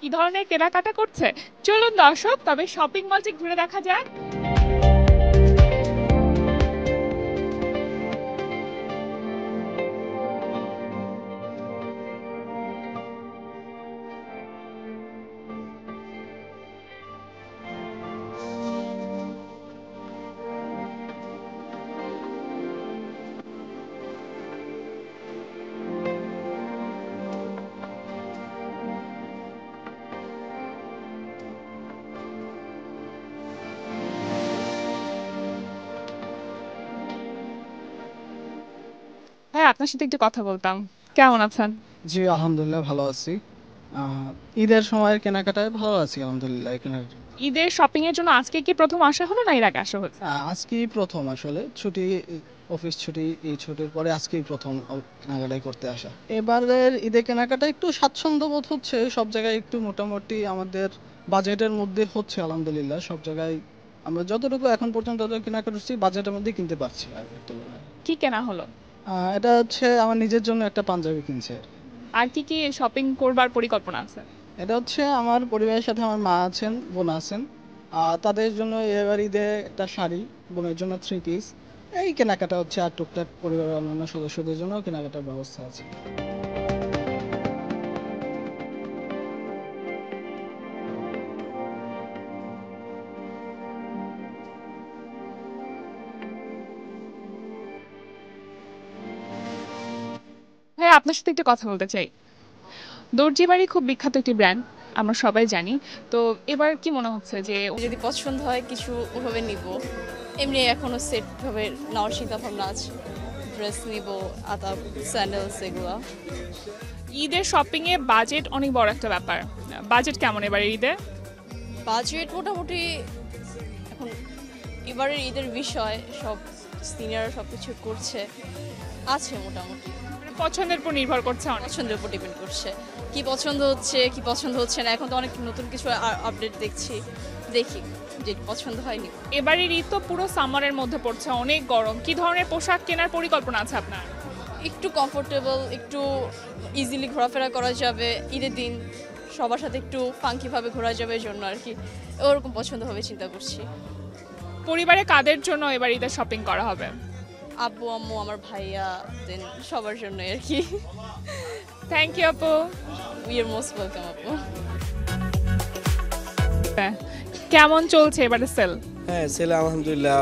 কি ধরনের কেনাকাটা করছে। চলুন দর্শক, তবে শপিং মলটি ঘুরে দেখা যাক। হ্যাঁ, আপনার সাথে একটু কথা বলতাম। কেমন আছেন? জি, আলহামদুলিল্লাহ ভালো আছি। ঈদের সময়ের কেনাকাটায় ভালো আছি আলহামদুলিল্লাহ এখানে। ঈদের শপিং এর জন্য আজকে কি প্রথম আসা হলো না এর আগে আসা হচ্ছে? আজকেই প্রথম আসলে ছুটি, অফিস ছুটি, এই ছুটির পরে আজকেই প্রথম কেনাকাটাই করতে আসা। এবারের ঈদে কেনাকাটা একটু স্বাচ্ছন্দ্য বোধ হচ্ছে, সব জায়গায় একটু মোটামুটি আমাদের বাজেটের মধ্যে হচ্ছে আলহামদুলিল্লাহ। সব জায়গায় আমরা যতটুকু এখন পর্যন্ত কেনাকাটা করছি বাজেটের মধ্যে কিনতে পারছি আগের তুলনায়। কি কেনা হলো? এটা হচ্ছে আমার নিজের জন্য একটা পাঞ্জাবি কিনছে। আর কি কি শপিং করবার পরিকল্পনা আছে? এটা হচ্ছে আমার পরিবারের সাথে আমার মা আছেন, বোন আছেন। তাদের জন্য এবার ঈদে একটা শাড়ি, বোনের জন্য থ্রি পিস, এই কেনাকাটা হচ্ছে। আর টুকটাক পরিবারের অন্যান্য সদস্যদের জন্য কেনাকাটার ব্যবস্থা আছে। হ্যাঁ, আপনার সাথে একটু কথা বলতে চাই। দর্জি বাড়ি খুব বিখ্যাত একটি ব্র্যান্ড, আমরা সবাই জানি। তো এবার কি মনে হচ্ছে যে যদি পছন্দ হয় কিছু ওভাবে নিব। এমনি এখনো সেট ভাবে নেওয়ার চিন্তা ভাবনা আছে। ড্রেস নিব, আতা, স্যান্ডেলস এগুলা। ঈদের শপিং এ বাজেট অনেক বড় একটা ব্যাপার। বাজেট কেমন এবারে ঈদে? বাজেট মোটামুটি এখন এবারের ঈদের বিষয় সব সিনিয়র সব কিছু করছে, আছে মোটামুটি। মানে পছন্দের উপর নির্ভর করছে অনেক। পছন্দের উপর ডিপেন্ড করছে কি পছন্দ হচ্ছে কি পছন্দ হচ্ছে না। এখন তো অনেক নতুন কিছু আপডেট দেখছি, দেখি যে পছন্দ হয়নি। এবারের ঈদ তো পুরো সামারের মধ্যে পড়ছে, অনেক গরম। কি ধরনের পোশাক কেনার পরিকল্পনা আছে আপনার? একটু কমফোর্টেবল, একটু ইজিলি ঘোরাফেরা করা যাবে ঈদের দিন, সবার সাথে একটু ফাঙ্কিভাবে ঘোরা যাবে জন্য আর কি ওরকম পছন্দ হবে চিন্তা করছি। পরিবারে কাদের জন্য এবার ঈদের শপিং করা হবে? আব্বু আম্মু, আমার ভাইয়া, দেন সবার জন্য আর কি। থ্যাংক ইউ আপু। উই আর মোস্ট ওয়েলকাম আপু। কেমন চলছে এবারে সেল? হ্যাঁ, সেলে আলহামদুলিল্লাহ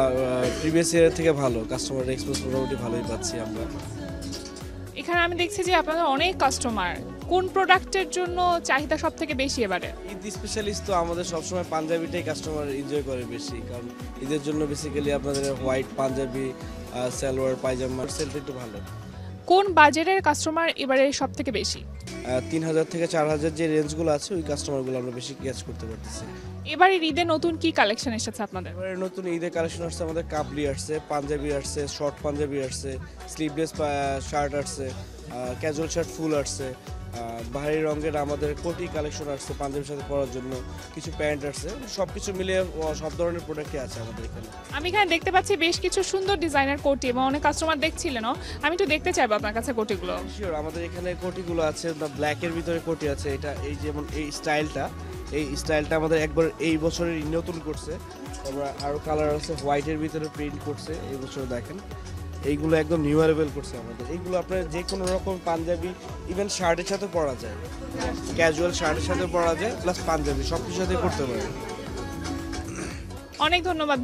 প্রিভিয়াস ইয়ার থেকে ভালো, কাস্টমার রেসপন্স মোটামুটি ভালোই পাচ্ছি আমরা। এখানে আমি দেখছি যে আপনাদের অনেক কাস্টমার। কোন প্রোডাক্টের জন্য চাহিদা সব থেকে বেশি এবারে? ঈদ স্পেশালিস্ট তো আমাদের সবসময় পাঞ্জাবিটাই কাস্টমার এনজয় করে বেশি, কারণ ঈদের জন্য বেসিক্যালি আপনাদের হোয়াইট পাঞ্জাবি, সালোয়ার, পায়জামা সেলটা একটু ভালো। কোন বাজেটের কাস্টমার এবারে সব থেকে বেশি? 3000 থেকে 4000 যে রেঞ্জগুলো আছে ওই কাস্টমারগুলো আমরা বেশি ক্যাচ করতে পারতেছি। এবারে ঈদে নতুন কি কালেকশন এসেছে আপনাদের? এবারে নতুন ঈদের কালেকশন আসছে আমাদের, কাবলি আসছে, পাঞ্জাবি আসছে, শর্ট পাঞ্জাবি আসছে, স্লিভলেস শার্ট আসছে, ক্যাজুয়াল শার্ট ফুল আসছে, বাহারি রঙের আমাদের কোটি কালেকশন আসছে পাঞ্জাবির সাথে পরার জন্য, কিছু প্যান্ট আসছে। সব কিছু মিলিয়ে সব ধরনের প্রোডাক্টই আছে আমাদের এখানে। আমি এখানে দেখতে পাচ্ছি বেশ কিছু সুন্দর ডিজাইনের কোটি, এবং অনেক কাস্টমার দেখছিলেনও। আমি একটু দেখতে চাইবো আপনার কাছে কোটিগুলো। শিওর, আমাদের এখানে কোটিগুলো আছে, ব্ল্যাকের ভিতরে কোটি আছে। এটা এই যেমন এই স্টাইলটা আমাদের একবার এই বছরের নতুন করছে। আমরা আরও কালার আছে, হোয়াইটের ভিতরে প্রিন্ট করছে এই বছর। দেখেন এইগুলো একদম নিউ অ্যারাইভেল করছে আমাদের। এইগুলো আপনার যে কোনো রকম পাঞ্জাবি, ইভেন শার্টের সাথে পরা যায়, ক্যাজুয়াল শার্টের সাথে পরা যায়, প্লাস পাঞ্জাবি সব কিছুর সাথে করতে পারে। অনেক ধন্যবাদ।